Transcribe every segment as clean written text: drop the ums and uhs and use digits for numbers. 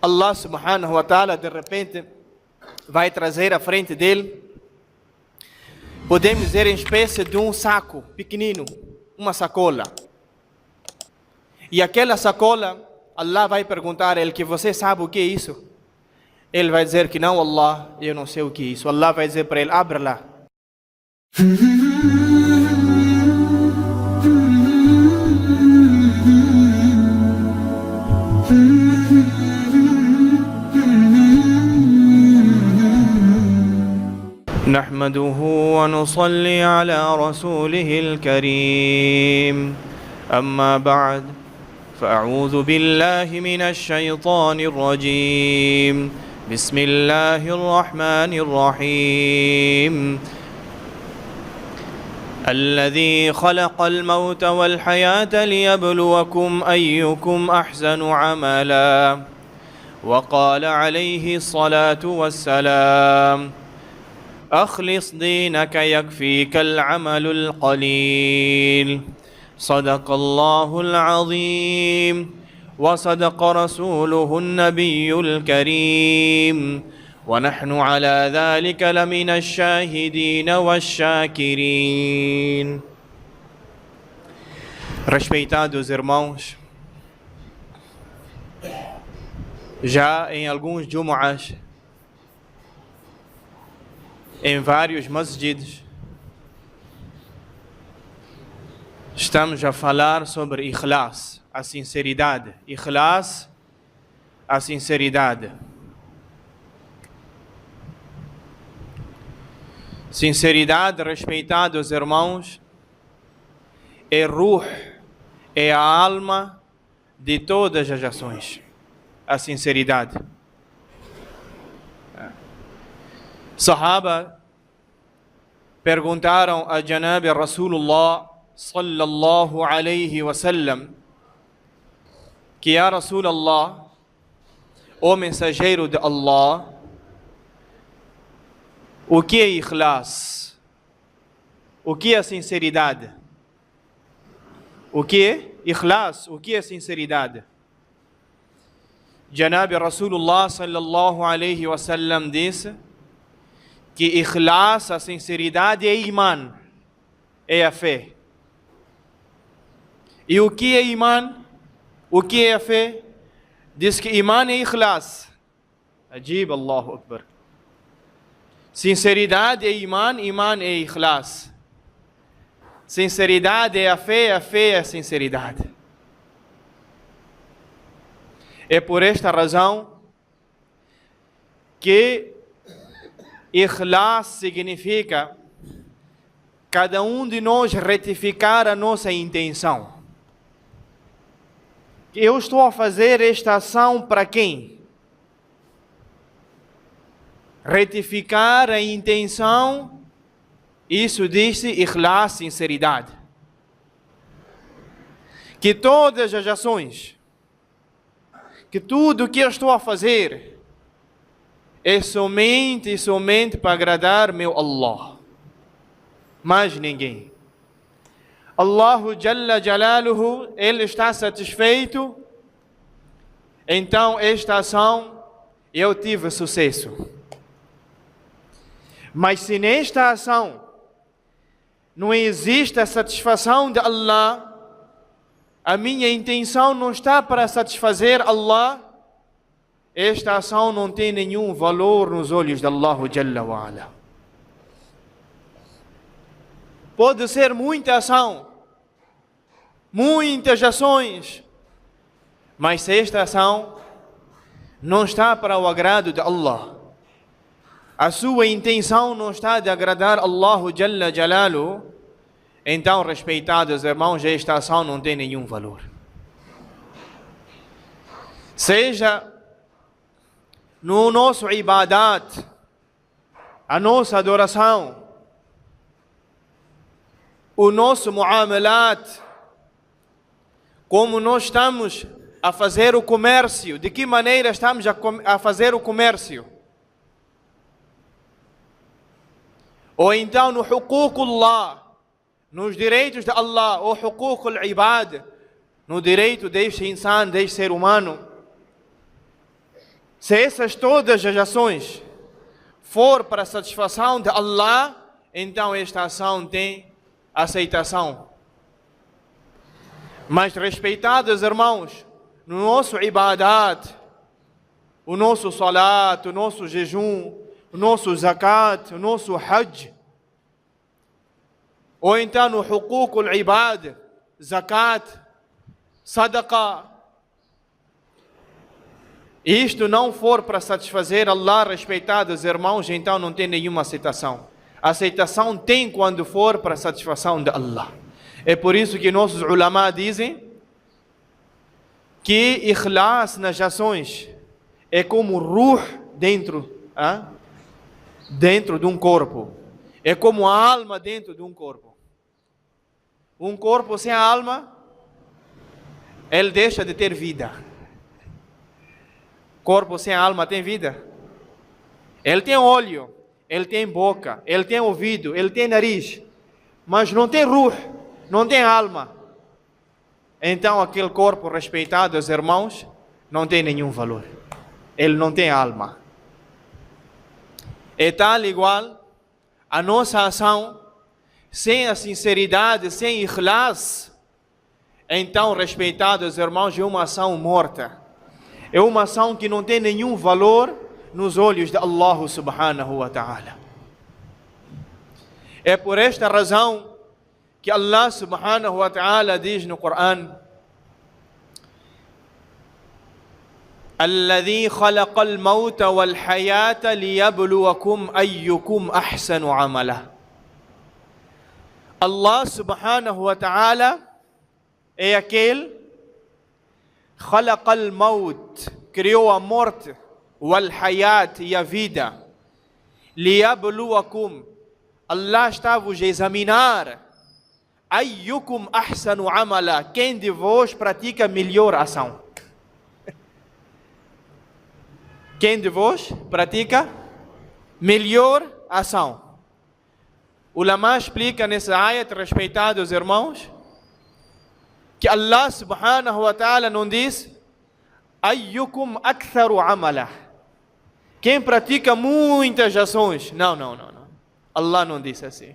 Allah subhanahu wa ta'ala de repente vai trazer à frente dele, podemos dizer, em espécie de um saco pequenino, uma sacola. E aquela sacola, Allah vai perguntar a ele que você sabe o que é isso? Ele vai dizer que não, Allah, eu não sei o que é isso. Allah vai dizer para ele, abra lá. نحمده ونصلي على رسوله الكريم أما بعد فأعوذ بالله من الشيطان الرجيم بسم الله الرحمن الرحيم الذي خلق الموت والحياة ليبلوكم أيكم أحسن عملا وقال عليه الصلاة والسلام أخلص دينك يكفيك العمل القليل صدق الله العظيم وصدق رسوله النبي الكريم ونحن على ذلك لمن الشاهدين والشاكرين. Respeitados irmãos, já em alguns Jumu'as, em vários masjids, estamos a falar sobre ikhlas, a sinceridade. Ikhlas, a sinceridade. Sinceridade, respeitados irmãos, é ruh, é a alma de todas as ações. A sinceridade. Sahaba perguntaram a Janab Rasulullah sallallahu alayhi wa sallam que, ya Rasulallah, o mensageiro de Allah, o que é ikhlas? O que é sinceridade? O que é ikhlas? O que é sinceridade? Janab Rasulullah sallallahu alayhi wa sallam disse que ikhlas, a sinceridade, é iman, é a fé. E o que é iman? O que é a fé? Diz que iman é ikhlas. Ajib, Allahu Akbar. Sinceridade é iman, iman é ikhlas. Sinceridade é a fé é a sinceridade. É por esta razão que ikhlas significa cada um de nós retificar a nossa intenção. Eu estou a fazer esta ação para quem? Retificar a intenção, isso diz-se ikhlas, sinceridade. Que todas as ações, que tudo o que eu estou a fazer é somente e somente para agradar meu Allah. Mais ninguém. Allahu Jalla Jalaluhu, Ele está satisfeito, então esta ação eu tive sucesso. Mas se nesta ação não existe a satisfação de Allah, a minha intenção não está para satisfazer Allah, esta ação não tem nenhum valor nos olhos de Allahu Jalla wa Ala. Pode ser muita ação, muitas ações, mas se esta ação não está para o agrado de Allah, a sua intenção não está de agradar Allahu Jalla Jalaluhu, então, respeitados irmãos, esta ação não tem nenhum valor. Seja no nosso ibadat, a nossa adoração, o nosso muamalat, como nós estamos a fazer o comércio, de que maneira estamos a fazer o comércio. Ou então no huququllah, nos direitos de Allah, ou huququl ibad, no direito deste insan, deste ser humano. Se essas todas as ações for para a satisfação de Allah, então esta ação tem aceitação. Mas respeitados irmãos, no nosso ibadat, o nosso salat, o nosso jejum, o nosso zakat, o nosso hajj, ou então no huquq al-ibad, zakat, sadaqa, isto não for para satisfazer Allah, respeitados irmãos, então não tem nenhuma aceitação. A aceitação tem quando for para a satisfação de Allah. É por isso que nossos ulama dizem que ikhlas nas ações é como ruh dentro de um corpo. É como a alma dentro de um corpo. Um corpo sem a alma, ele deixa de ter vida. Corpo sem alma tem vida? Ele tem olho, ele tem boca, ele tem ouvido, ele tem nariz, mas não tem ruh, não tem alma. Então aquele corpo, respeitados irmãos, não tem nenhum valor. Ele não tem alma. É tal igual a nossa ação, sem a sinceridade, sem ikhlas, então, respeitados irmãos, é uma ação morta. É uma ação que não tem nenhum valor nos olhos de Allah subhanahu wa ta'ala. É por esta razão que Allah subhanahu wa ta'ala diz no Coran: الذي خلق الموت والحياة ليبلوكم أيكم أحسن عملا. Allah subhanahu wa ta'ala é aquele خلق الموت, criou a morte, والحياة, e a vida. ليبلوكم, Allah está a vos examinar. أيكم أحسن عملا, quem de vós pratica melhor ação? Quem de vós pratica melhor ação? O ulama explica nessa ayat, respeitados irmãos, que Allah subhanahu wa ta'ala não diz ayyukum aktharu amala, quem pratica muitas ações. Não. Allah não diz assim.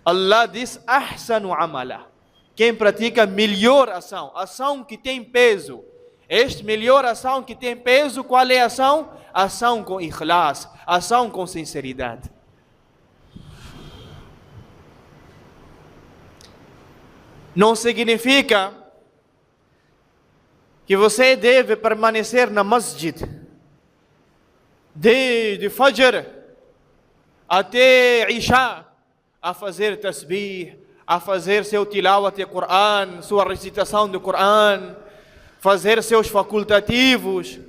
Allah diz ahsanu amala, quem pratica melhor ação, ação que tem peso. Este melhor ação que tem peso, qual é a ação? Ação com ikhlas, ação com sinceridade. Não significa que você deve permanecer na masjid de Fajr até Isha a fazer tasbih, a fazer seu tilawat de Coran, sua recitação do Coran, fazer seus facultativos.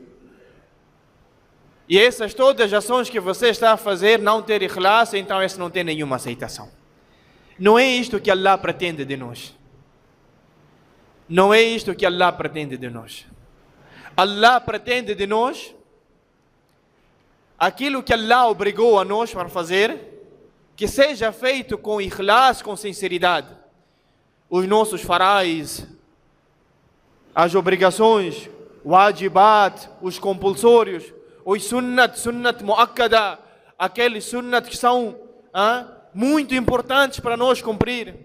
E essas todas as ações que você está a fazer não ter ikhlas, então isso não tem nenhuma aceitação. Não é isto que Allah pretende de nós. Não é isto que Allah pretende de nós. Allah pretende de nós aquilo que Allah obrigou a nós para fazer, que seja feito com ikhlas, com sinceridade. Os nossos farais, as obrigações, o wajibat, os compulsórios, os sunnat muakkada, aqueles sunnat que são muito importantes para nós cumprir.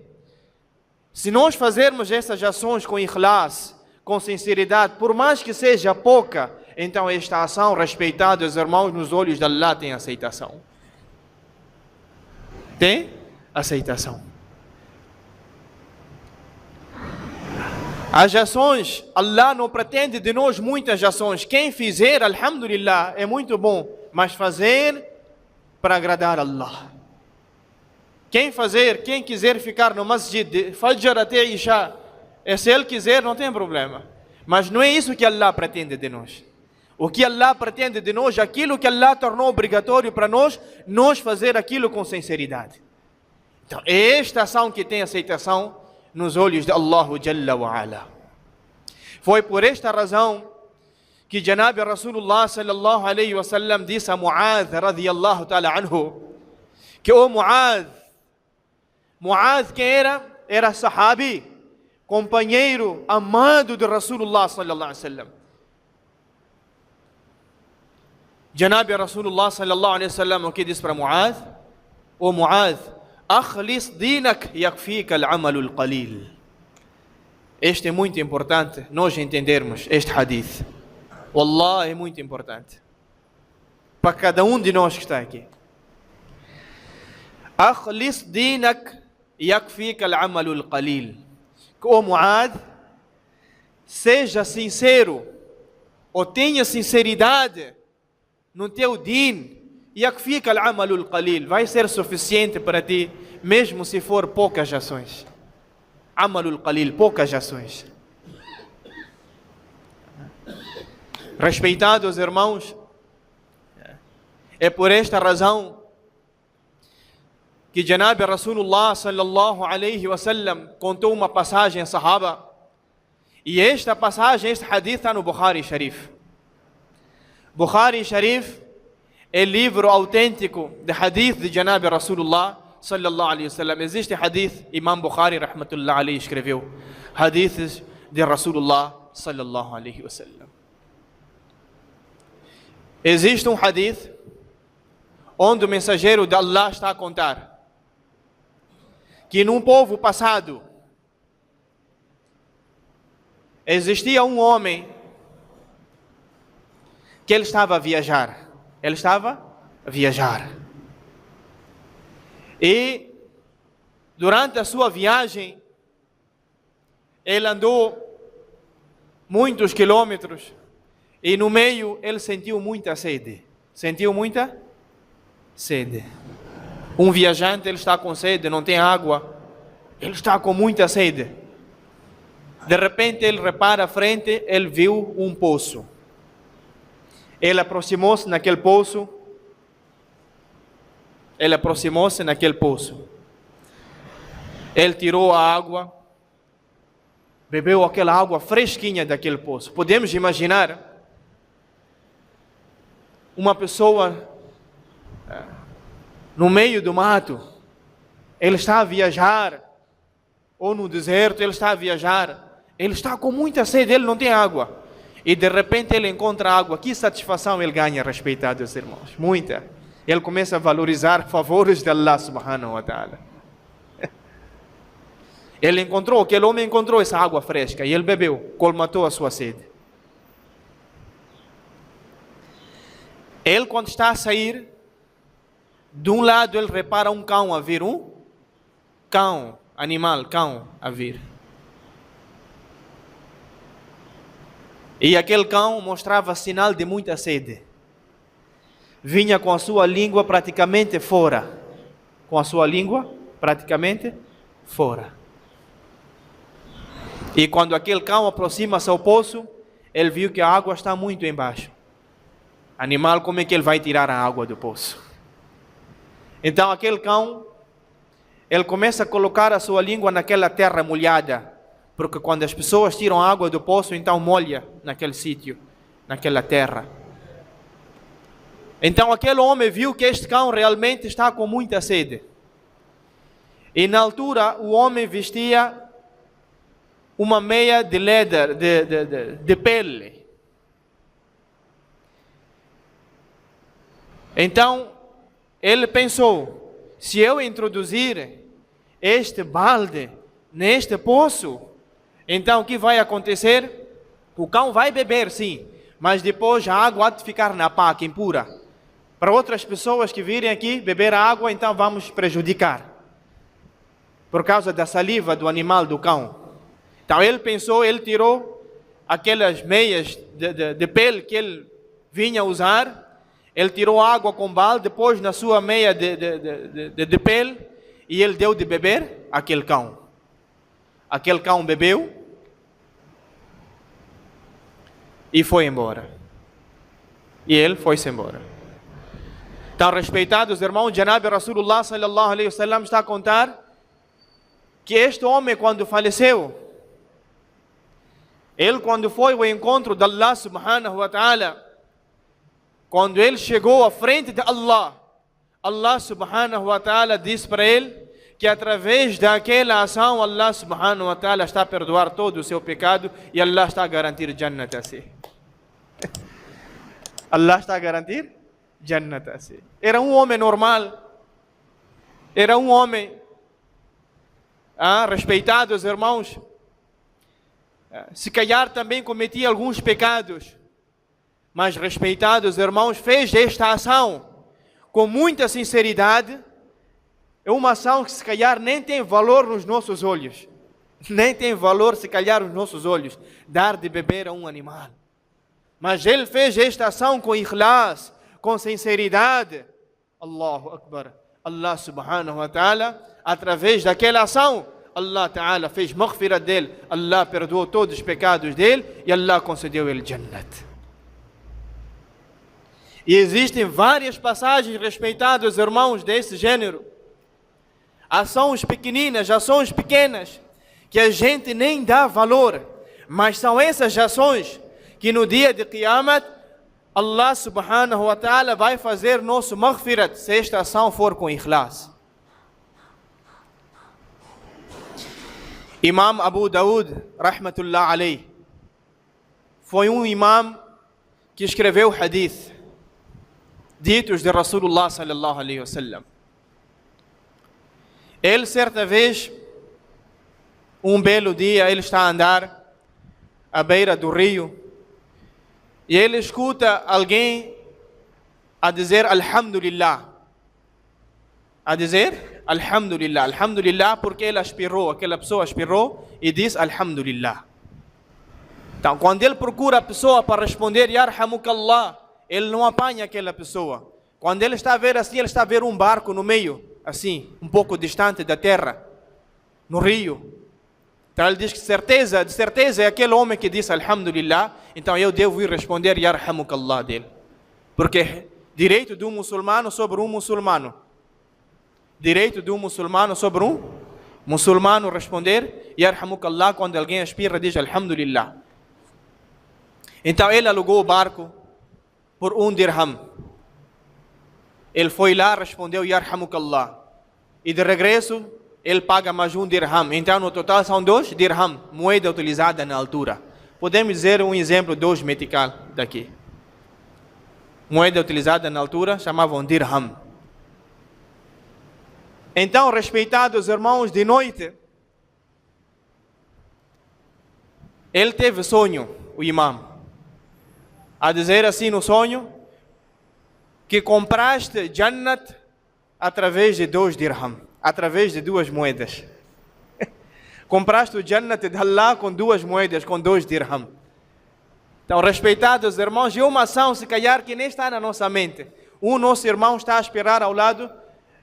Se nós fazermos essas ações com ikhlas, com sinceridade, por mais que seja pouca, então esta ação, respeitados irmãos, nos olhos de Allah tem aceitação. Tem aceitação. As ações, Allah não pretende de nós muitas ações. Quem fizer, alhamdulillah, é muito bom, mas fazer para agradar a Allah. Quem quiser ficar no masjid de Fajr até Isha, se ele quiser, não tem problema. Mas não é isso que Allah pretende de nós. O que Allah pretende de nós, aquilo que Allah tornou obrigatório para nós fazer aquilo com sinceridade. Então, é esta ação que tem aceitação nos olhos de Allah Jalla wa Ala. Foi por esta razão que Janab Rasulullah sallallahu alaihi wa sallam disse a Mu'adh radiyallahu ta'ala anhu, que o Mu'adh quem era? Era sahabi, companheiro amado de Rasulullah sallallahu alaihi wa sallam. Janabi Rasulullah sallallahu alaihi wasallam o que disse para Muad? O Muad, akhlis dinak yakfika al-amalul qalil. Este é muito importante nós entendermos este hadith. Wallah, é muito importante para cada um de nós que está aqui. Akhlis dinak yakfika al-amalul qalil. O Muad, seja sincero, ou tenha sinceridade no teu din, yakfika al-amalul qalil, vai ser suficiente para ti, mesmo se for poucas ações. Amalul qalil, poucas ações. Respeitados irmãos, é por esta razão que Janabi Rasulullah sallallahu alaihi wasallam contou uma passagem a Sahaba, e esta passagem, este hadith está no Bukhari Sharif. Bukhari Sharif é livro autêntico de hadith de Janabi Rasulullah sallallahu alaihi wasallam. Existe hadith, Imam Bukhari rahmatullah alaihi escreveu hadiths de Rasulullah sallallahu alaihi wasallam. Existe um hadith onde o mensageiro de Allah está a contar que num povo passado existia um homem que ele estava a viajar. Ele estava a viajar. E durante a sua viagem, ele andou muitos quilômetros e no meio ele sentiu muita sede. Sentiu muita sede. Um viajante, ele está com sede, não tem água, ele está com muita sede. De repente ele repara à frente, ele viu um poço. Ele aproximou-se naquele poço. Ele tirou a água, bebeu aquela água fresquinha daquele poço. Podemos imaginar uma pessoa no meio do mato, ele está a viajar, ou no deserto, ele está a viajar, ele está com muita sede, ele não tem água. E de repente ele encontra água. Que satisfação ele ganha, respeitados irmãos. Muita. Ele começa a valorizar favores de Allah subhanahu wa ta'ala. Aquele homem encontrou essa água fresca e ele bebeu, colmatou a sua sede. Ele, quando está a sair, de um lado ele repara um cão a vir, cão a vir. E aquele cão mostrava sinal de muita sede. Vinha com a sua língua praticamente fora. E quando aquele cão aproxima-se ao poço, ele viu que a água está muito embaixo. Animal, como é que ele vai tirar a água do poço? Então aquele cão, ele começa a colocar a sua língua naquela terra molhada. Porque quando as pessoas tiram água do poço, então molha naquele sítio, naquela terra. Então aquele homem viu que este cão realmente está com muita sede. E na altura o homem vestia uma meia de leather, de pele. Então ele pensou, se eu introduzir este balde neste poço, então o que vai acontecer? O cão vai beber, sim, mas depois a água há de ficar na paca, impura. Para outras pessoas que virem aqui beber a água, então vamos prejudicar. Por causa da saliva do animal, do cão. Então ele pensou, ele tirou aquelas meias de pele que ele vinha usar, ele tirou água com balde, depois na sua meia de pele, e ele deu de beber àquele cão. Aquele cão bebeu e foi embora. E ele foi-se embora. Então, respeitados irmãos, Janabi Rasulullah sallallahu alaihi wasallam está a contar que este homem, quando faleceu, ele, quando foi ao encontro de Allah subhanahu wa ta'ala, quando ele chegou à frente de Allah, Allah subhanahu wa ta'ala disse para ele que através daquela ação Allah subhanahu wa ta'ala está a perdoar todo o seu pecado e Allah está a garantir Jannat a si. Allah está a garantir Jannat assim. Era um homem normal. Era um homem respeitado, os irmãos. Se calhar também cometia alguns pecados. Mas respeitado, os irmãos, fez esta ação com muita sinceridade. É uma ação que se calhar nem tem valor nos nossos olhos. Nem tem valor se calhar nos nossos olhos. Dar de beber a um animal. Mas ele fez esta ação com ikhlas, com sinceridade. Allahu Akbar. Allah subhanahu wa ta'ala, através daquela ação, Allah ta'ala fez maghfirah dele. Allah perdoou todos os pecados dele e Allah concedeu ele Jannat. E existem várias passagens respeitadas, irmãos, desse gênero. Ações pequeninas, ações pequenas, que a gente nem dá valor. Mas são essas ações que no dia de Qiyamat, Allah subhanahu wa ta'ala vai fazer nosso maghfirat, se esta ação for com ikhlas. Imam Abu Daud, rahmatullah alayh, foi um imam que escreveu hadith, ditos de Rasulullah sallallahu alayhi wa sallam. Ele certa vez, um belo dia, ele está a andar à beira do rio e ele escuta alguém a dizer Alhamdulillah. A dizer Alhamdulillah. Alhamdulillah porque ele aspirou, aquela pessoa aspirou e diz Alhamdulillah. Então, quando ele procura a pessoa para responder Yarhamukallah, ele não apanha aquela pessoa. Quando ele está a ver assim, ele está a ver um barco no meio, assim, um pouco distante da terra, no rio. Então ele diz que de certeza é aquele homem que disse Alhamdulillah, então eu devo ir responder Yarhamukallah dele. Porque direito de um muçulmano sobre um muçulmano. Direito de um muçulmano sobre um muçulmano responder Yarhamukallah quando alguém aspira diz Alhamdulillah. Então ele alugou o barco por 1 dirham. Ele foi lá, respondeu Yarhamukallah. E de regresso, ele paga mais 1 dirham. Então no total são 2 dirham, moeda utilizada na altura. Podemos dizer um exemplo 2 metical daqui. Moeda utilizada na altura chamavam dirham. Então, respeitados irmãos, de noite, ele teve sonho, o imam, a dizer assim no sonho, que compraste Jannat através de 2 dirham, através de 2 moedas. Compraste o Jannat de Allah com 2 moedas, com 2 dirham. Então, respeitados irmãos, e uma ação, se calhar, que nem está na nossa mente. Um nosso irmão está a esperar ao lado,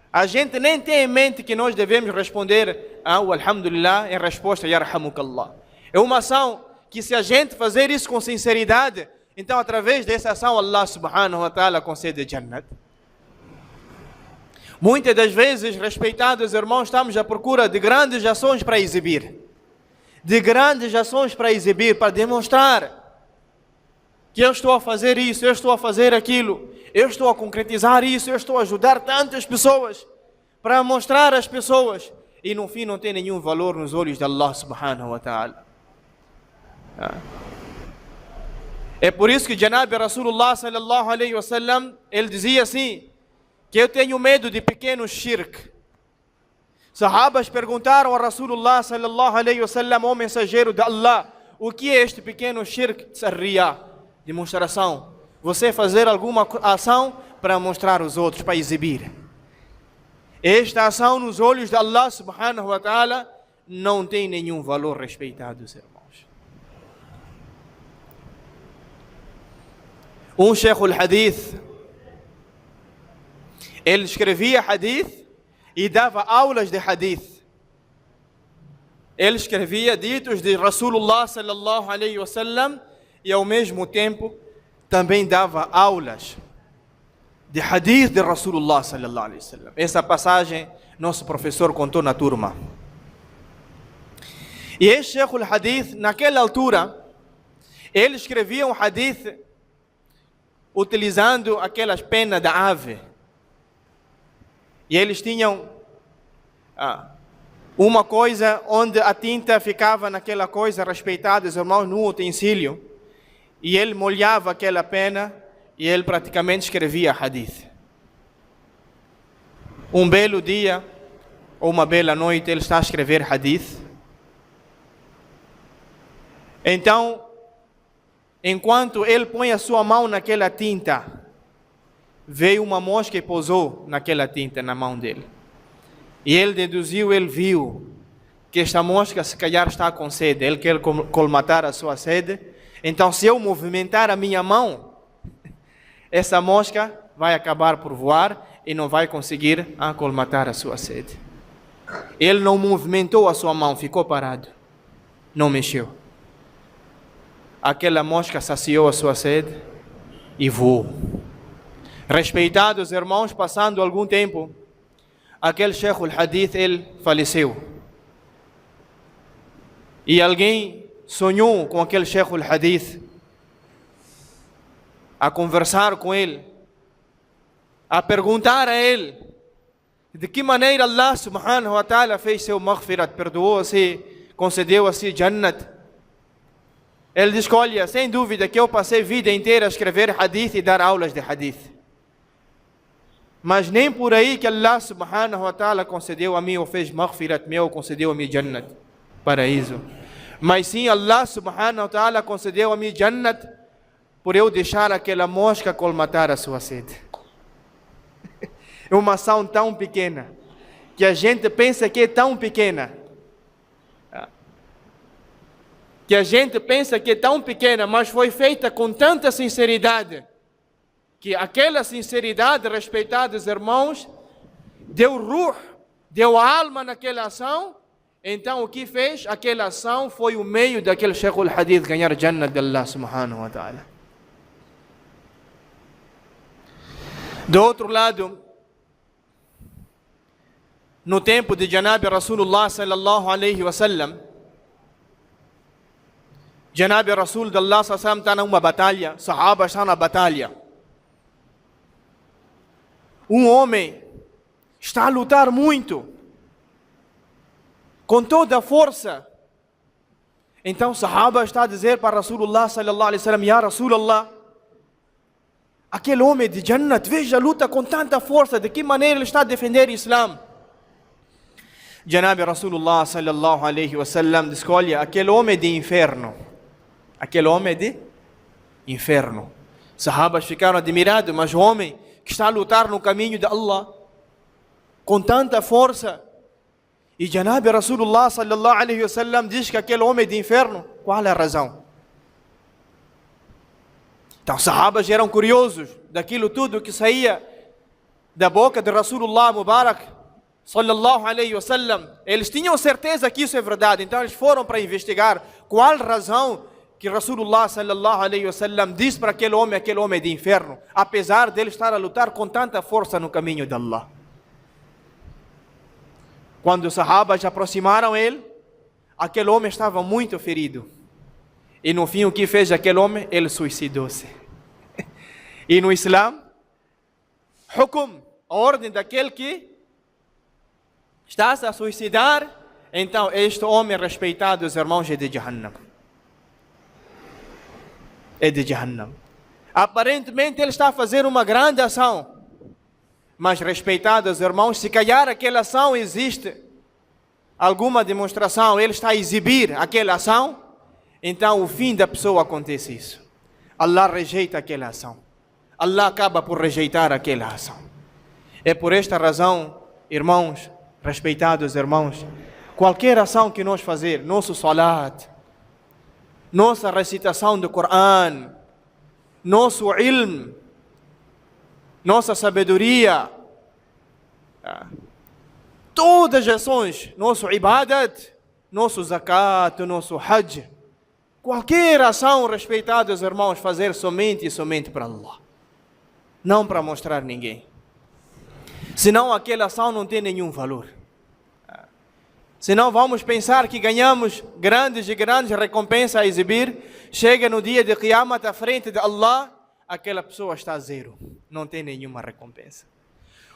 a gente nem tem em mente que nós devemos responder o Alhamdulillah em resposta a Yarhamukallah. É uma ação que se a gente fazer isso com sinceridade, então através dessa ação Allah subhanahu wa ta'ala concede Jannat. Muitas das vezes, respeitados irmãos, estamos à procura de grandes ações para exibir. De grandes ações para exibir, para demonstrar que eu estou a fazer isso, eu estou a fazer aquilo, eu estou a concretizar isso, eu estou a ajudar tantas pessoas, para mostrar às pessoas, e no fim não tem nenhum valor nos olhos de Allah subhanahu wa ta'ala. É por isso que Janab Rasulullah sallallahu alayhi wa sallam, ele dizia assim, que eu tenho medo de pequenos shirk. Sahabas perguntaram a Rasulullah sallallahu alayhi wa sallam, o mensageiro de Allah, o que é este pequeno shirk? Riya, demonstração. Você fazer alguma ação para mostrar aos outros, para exibir. Esta ação nos olhos de Allah subhanahu wa ta'ala não tem nenhum valor, respeitados irmãos. Um Sheikh al-Hadith, ele escrevia hadith e dava aulas de hadith. Ele escrevia ditos de Rasulullah sallallahu alayhi wa sallam e ao mesmo tempo também dava aulas de hadith de Rasulullah sallallahu alayhi wa sallam. Essa passagem nosso professor contou na turma. E este Sheikh al-Hadith, naquela altura, ele escrevia um hadith utilizando aquelas penas da ave. E eles tinham uma coisa onde a tinta ficava naquela coisa, respeitados irmãos, num utensílio. E ele molhava aquela pena e ele praticamente escrevia hadith. Um belo dia, ou uma bela noite, ele está a escrever hadith. Então, enquanto ele põe a sua mão naquela tinta, veio uma mosca e pousou naquela tinta na mão dele. E ele deduziu, ele viu que esta mosca se calhar está com sede, ele quer colmatar a sua sede. Então, se eu movimentar a minha mão, essa mosca vai acabar por voar e não vai conseguir colmatar a sua sede. Ele não movimentou a sua mão, ficou parado, não mexeu. Aquela mosca saciou a sua sede e voou. Respeitados irmãos, passando algum tempo, aquele Sheikh al-Hadith, ele faleceu. E alguém sonhou com aquele Sheikh al-Hadith, a conversar com ele, a perguntar a ele de que maneira Allah subhanahu wa ta'ala fez seu maghfirat, perdoou-se, concedeu-se Jannat. Ele diz: olha, sem dúvida que eu passei a vida inteira a escrever hadith e dar aulas de hadith, mas nem por aí que Allah subhanahu wa ta'ala concedeu a mim ou fez maghfirat meu, concedeu a mim Jannat, paraíso. Mas sim, Allah subhanahu wa ta'ala concedeu a mim Jannat por eu deixar aquela mosca colmatar a sua sede. É uma ação tão pequena, que a gente pensa que é tão pequena, mas foi feita com tanta sinceridade, que aquela sinceridade, respeitados irmãos, deu ruh, deu alma naquela ação. Então o que fez? Aquela ação foi o meio daquele Sheikh al-Hadith ganhar Jannah de Allah subhanahu wa ta'ala. Do outro lado, no tempo de Janab Rasulullah sallallahu alaihi wasallam, Janab Rasul de Allah sallallahu alaihi wasallam está numa batalha, Sahaba está na batalha. Um homem está a lutar muito, com toda a força. Então Sahaba está a dizer para Rasulullah sallallahu alaihi wasallam: Ya Rasulullah, aquele homem de Jannat, veja, luta com tanta força, de que maneira ele está a defender o Islã? Janab Rasulullah sallallahu alaihi wasallam diz: olha, aquele homem de inferno, aquele homem de inferno. Sahabas ficaram admirados, mas o homem que está a lutar no caminho de Allah com tanta força, e Janab Rasulullah sallallahu alaihi wasallam diz que aquele homem de inferno, qual é a razão? Então sahabas eram curiosos daquilo tudo que saía da boca de Rasulullah Mubarak sallallahu alaihi wasallam. Eles tinham certeza que isso é verdade, então eles foram para investigar qual a razão que Rasulullah sallallahu alaihi wasallam diz para aquele homem de inferno, apesar dele estar a lutar com tanta força no caminho de Allah. Quando os sahabas aproximaram ele, aquele homem estava muito ferido. E no fim, o que fez aquele homem? Ele suicidou-se. E no Islã, hukum, a ordem daquele que está a suicidar, então este homem, respeitados irmãos, é de Jahannam. É de Jahannam. Aparentemente ele está a fazer uma grande ação, mas, respeitados irmãos, se calhar aquela ação existe alguma demonstração, ele está a exibir aquela ação, então o fim da pessoa acontece isso. Allah rejeita aquela ação. Allah acaba por rejeitar aquela ação. É por esta razão, irmãos, respeitados irmãos, qualquer ação que nós fazer, nosso salat, nossa recitação do Coran, nosso ilm, nossa sabedoria, todas as ações, nosso ibadat, nosso zakat, nosso hajj, qualquer ação, respeitados irmãos, fazer somente e somente para Allah, não para mostrar ninguém. Senão aquela ação não tem nenhum valor. Senão vamos pensar que ganhamos grandes e grandes recompensas a exibir, chega no dia de Qiyamah à frente de Allah, aquela pessoa está a zero, não tem nenhuma recompensa.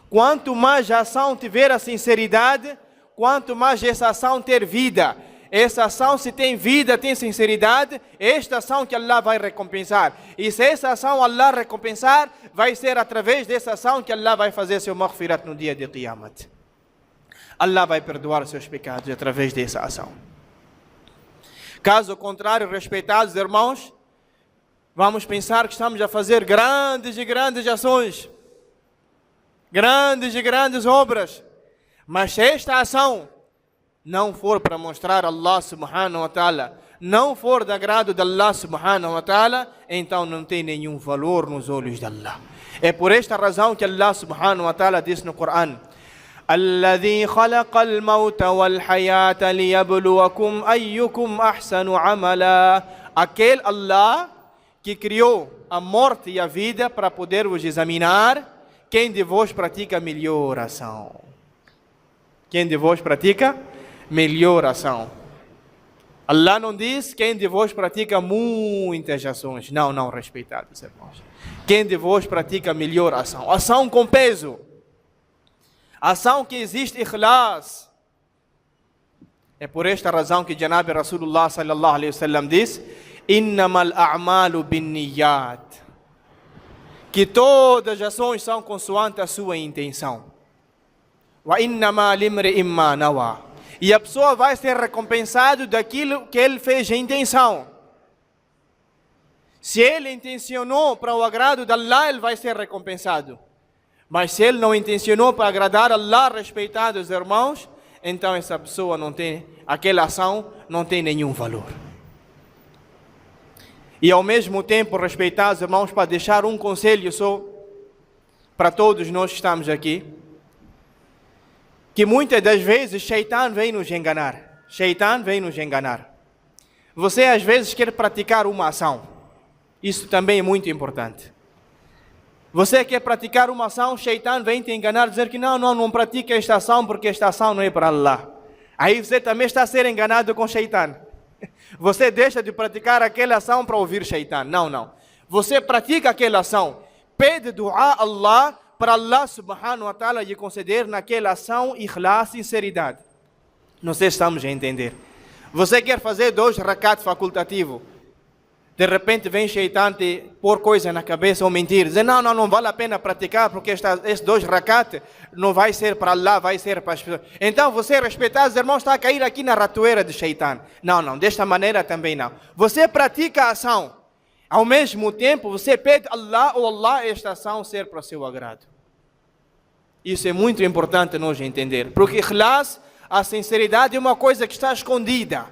Quanto mais a ação tiver a sinceridade, quanto mais essa ação ter vida, essa ação, se tem vida, tem sinceridade, esta ação que Allah vai recompensar. E se essa ação Allah recompensar, vai ser através dessa ação que Allah vai fazer seu maghfirat no dia de Qiyamat. Allah vai perdoar seus pecados através dessa ação. Caso contrário, respeitados irmãos, vamos pensar que estamos a fazer grandes e grandes ações, grandes e grandes obras, mas se esta ação não for para mostrar Allah subhanahu wa ta'ala, não for de agrado de Allah subhanahu wa ta'ala, então não tem nenhum valor nos olhos de Allah. É por esta razão que Allah subhanahu wa ta'ala diz no Corão: الذي خلق الموت والحياة ليبلوكم أيكم أحسن عملا. Aquele Allah que criou a morte e a vida para poder vos examinar quem de vós pratica melhor ação. Quem de vós pratica melhor ação. Allah não diz quem de vós pratica muitas ações. Não, respeitados irmãos. Quem de vós pratica melhor ação. Ação com peso. Ação que existe ikhlas. É por esta razão que Janab Rasulullah sallallahu alaihi wasallam diz: Innamal a'malu binniyat. Que todas as ações são consoante a sua intenção. Wa innama limri'in ma nawa. E a pessoa vai ser recompensado daquilo que ele fez em intenção. Se ele intencionou para o agrado de Allah, ele vai ser recompensado. Mas se ele não intencionou para agradar Allah, respeitados irmãos, então essa pessoa não tem, aquela ação não tem nenhum valor. E ao mesmo tempo, respeitados irmãos, para deixar um conselho só para todos nós que estamos aqui, que muitas das vezes Shaitan vem nos enganar. Shaitan vem nos enganar. Você às vezes quer praticar uma ação. Isso também é muito importante. Você quer praticar uma ação, Shaitan vem te enganar, dizer que não pratica esta ação porque esta ação não é para Allah. Aí você também está a ser enganado com Shaitan. Você deixa de praticar aquela ação para ouvir Shaitan. Não. Você pratica aquela ação. Pede dua a Allah para Allah subhanahu wa ta'ala lhe conceder naquela ação ikhlas, sinceridade. Não sei se estamos a entender. Você quer fazer 2 rakat facultativo. De repente vem Shaitan te pôr coisa na cabeça ou mentir. Dizer, não vale a pena praticar porque esses 2 rakat não vai ser para Allah, vai ser para as pessoas. Então você, respeitados irmãos, está a cair aqui na ratoeira de Shaitan. Não, desta maneira também não. Você pratica a ação. Ao mesmo tempo, você pede a Allah ou Allah esta ação ser para o seu agrado. Isso é muito importante nós entender. Porque ikhlas, a sinceridade é uma coisa que está escondida.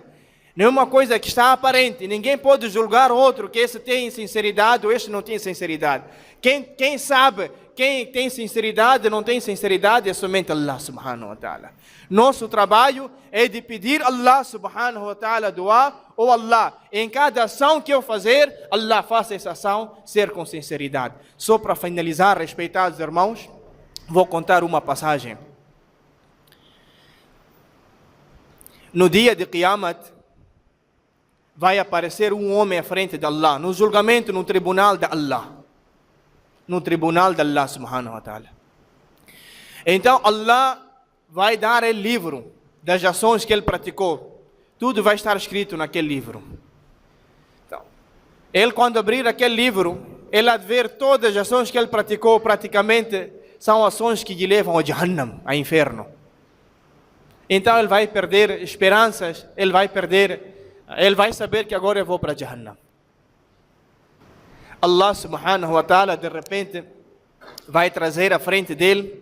Não é uma coisa que está aparente. Ninguém pode julgar outro que esse tem sinceridade ou este não tem sinceridade. Quem sabe, quem tem sinceridade, não tem sinceridade, é somente Allah subhanahu wa ta'ala. Nosso trabalho é de pedir Allah subhanahu wa ta'ala dua, ou Allah, em cada ação que eu fazer, Allah faça essa ação ser com sinceridade. Só para finalizar, respeitados irmãos, vou contar uma passagem. No dia de Qiyamat, vai aparecer um homem à frente de Allah, no julgamento, no tribunal de Allah. No tribunal de Allah subhanahu wa ta'ala. Então Allah vai dar ele livro das ações que ele praticou. Tudo vai estar escrito naquele livro. Então, ele quando abrir aquele livro, ele há de ver todas as ações que ele praticou, praticamente são ações que lhe levam ao Jahannam, ao inferno. Então ele vai perder esperanças, ele vai saber que agora eu vou para Jahannam. Allah subhanahu wa ta'ala de repente vai trazer à frente dele,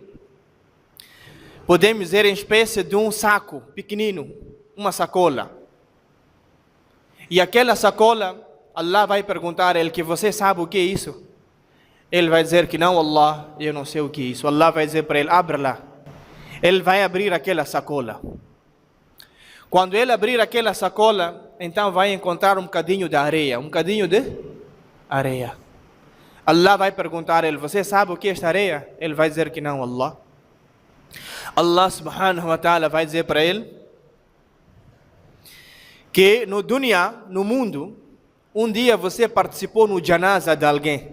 podemos dizer em espécie de um saco pequenino, uma sacola. E aquela sacola, Allah vai perguntar a ele que você sabe o que é isso? Ele vai dizer que não, Allah, eu não sei o que é isso. Allah vai dizer para ele, abre lá. Ele vai abrir aquela sacola. Quando ele abrir aquela sacola, então vai encontrar um bocadinho de areia. Um bocadinho de areia. Allah vai perguntar a ele, você sabe o que é esta areia? Ele vai dizer que não, Allah. Allah subhanahu wa ta'ala vai dizer para ele que no dunya, no mundo, um dia você participou no janaza de alguém,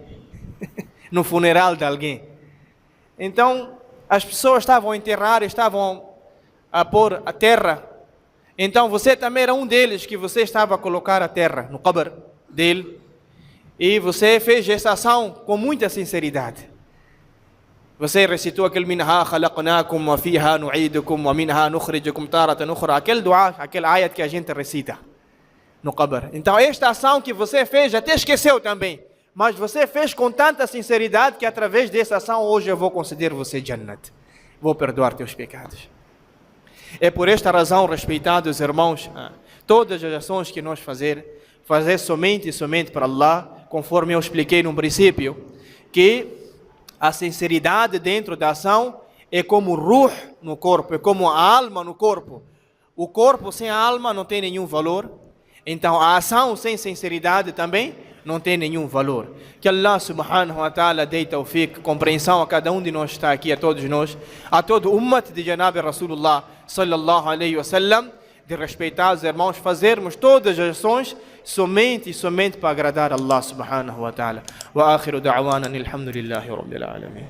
no funeral de alguém. Então, as pessoas estavam a enterrar, estavam a pôr a terra. Então você também era um deles que você estava a colocar a terra no qabr dele. E você fez essa ação com muita sinceridade. Você recitou aquele minha khalaqnakum wa fiha nu'idukum wa minha nukhrijukum taratan ukhra. Aquele dua, aquele ayat que a gente recita no qabr. Então esta ação que você fez, até esqueceu também. Mas você fez com tanta sinceridade que através dessa ação hoje eu vou conceder você Jannat. Vou perdoar teus pecados. É por esta razão, respeitados irmãos, todas as ações que nós fazer somente e somente para Allah, conforme eu expliquei no princípio, que a sinceridade dentro da ação é como ruh no corpo, é como a alma no corpo. O corpo sem a alma não tem nenhum valor, então a ação sem sinceridade também não tem nenhum valor. Que Allah subhanahu wa ta'ala dê tawfiq, compreensão a cada um de nós que está aqui, a todos nós, a todo o ummat de Janab Rasulullah sallallahu alaihi wasallam, de respeitar os irmãos, fazermos todas as ações somente e somente para agradar Allah subhanahu wa ta'ala. Wa akhiru da'wana alhamdulillahi rabbil alamin.